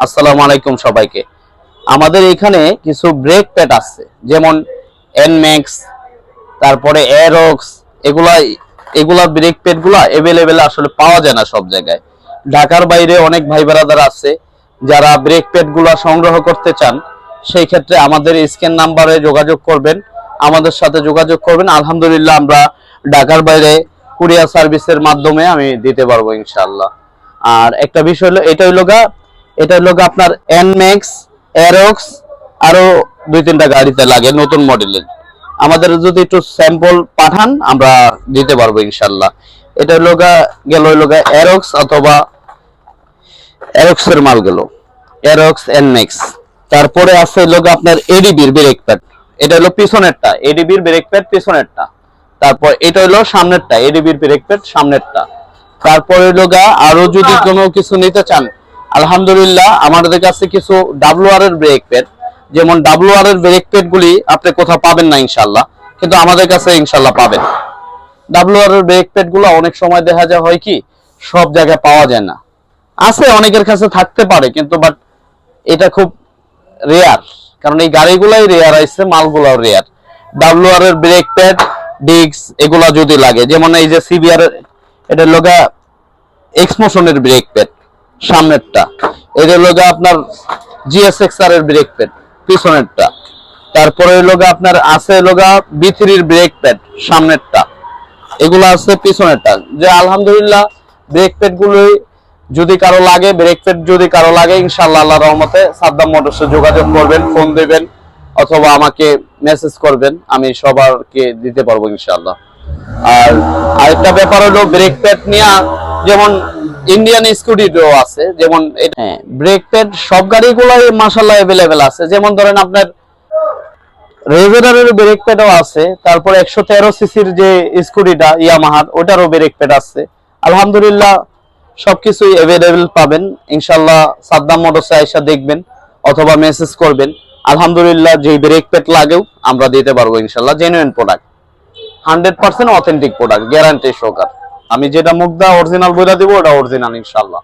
আসসালামু আলাইকুম সবাইকে। আমাদের এখানে কিছু ব্রেক প্যাড আছে, যেমন এনম্যাক্স, তারপরে এরক্স। এগুলা এগুলা ব্রেক প্যাড গুলা এভেলেবেল আসলে পাওয়া যায় না সব জায়গায়। ঢাকার বাইরে অনেক ভাই ব্রাদার আছে যারা ব্রেক প্যাড গুলা সংগ্রহ করতে চান, সেই ক্ষেত্রে আমাদের স্ক্যান নাম্বারে যোগাযোগ করবেন, আমাদের সাথে যোগাযোগ করবেন। আলহামদুলিল্লাহ আমরা ঢাকার বাইরে কুরিয়ার সার্ভিসের মাধ্যমে আমি দিতে পারবো ইনশাআল্লাহ। আর একটা বিষয় হলো, এটা হলো আপনার এনম্যাক্স, এরক্স, আরো দুই তিনটা গাড়িতে লাগে নতুন মডেলের। আমাদের যদি একটু স্যাম্পল পাঠান আমরা দিতে পারবো ইনশাআল্লাহ। এটা হলো এরক্স অথবা এরক্স এর মাল গেল, এরক্স এনম্যাক্স। তারপরে আছে আপনার এডিবির ব্রেক প্যাড। এটা হলো পিছনেরটা, এডিবির ব্রেক প্যাড পিছনেরটা। তারপর এটা হলো সামনেরটা, এডিবির ব্রেক প্যাড সামনেরটা। তারপরে আরো যদি কোনো কিছু নিতে চান, আলহামদুলিল্লাহ আমাদের কাছে কিছু ডাব্লুআর এর ব্রেক প্যাড, যেমন ডাব্লুআর এর ব্রেক প্যাড গুলি আপনি কোথাও পাবেন না ইনশাআল্লাহ, কিন্তু আমাদের কাছে ইনশাআল্লাহ পাবেন। ডাব্লুআর এর ব্রেক প্যাড গুলো অনেক সময় দেখা যায় হয় কি সব জায়গায় পাওয়া যায় না, আছে অনেকের কাছে থাকতে পারে, কিন্তু বাট এটা খুব রেয়ার, কারণ এই গাড়িগুলাই রেয়ার আইছে, মালগুলাও রেয়ার। ডাব্লুআর এর ব্রেক প্যাড, ডিস্ক এগুলা যদি লাগে, যেমন এই যে সিবিআর, এটা এক্সমোশনের ব্রেক প্যাড সামনেরটা। এটা আপনার জিএসএক্সআর এর ব্রেক প্যাড পিছনেরটা। তারপরে আপনার আছে বি3 ব্রেক প্যাড সামনেরটা, এগুলো আছে পিছনেরটা। যে আলহামদুলিল্লাহ ব্রেক প্যাড গুলোই যদি কারো লাগে, ব্রেক প্যাড যদি কারো লাগে ইনশাআল্লাহ আল্লাহর রহমতে সাদ্দাম মোটরসে যোগাযোগ করবেন, ফোন দিবেন অথবা আমাকে মেসেজ করবেন, আমি সবারকে দিতে পারবো ইনশাআল্লাহ। আর আরেকটা ব্যাপার হলো ব্রেক প্যাড নিয়ে, যেমন ইন্ডিয়ান স্কুটিও আছে, যেমন ব্রেক প্যাড সব গাড়িগুলোই মাশাআল্লাহ अवेलेबल আছে। যেমন ধরেন আপনার রেভেরারের ব্রেক প্যাডও আছে, তারপর 113 সিসির যে স্কুটিটা ইয়ামাহার, ওটারও ব্রেক প্যাড আছে। আলহামদুলিল্লাহ সবকিছুই अवेलेबल পাবেন ইনশাআল্লাহ। সাদ্দাম মোটরসে আইসা দেখবেন অথবা মেসেজ করবেন, আলহামদুলিল্লাহ যে ব্রেক প্যাড লাগেও আমরা দিতে পারবো ইনশাআল্লাহ। Genuine product, 100% authentic product, guarantee সহকারে। আমি যেটা মুগ্ধা অরিজিনাল বইলা দিব ওটা অরিজিনাল ইনশাআল্লাহ।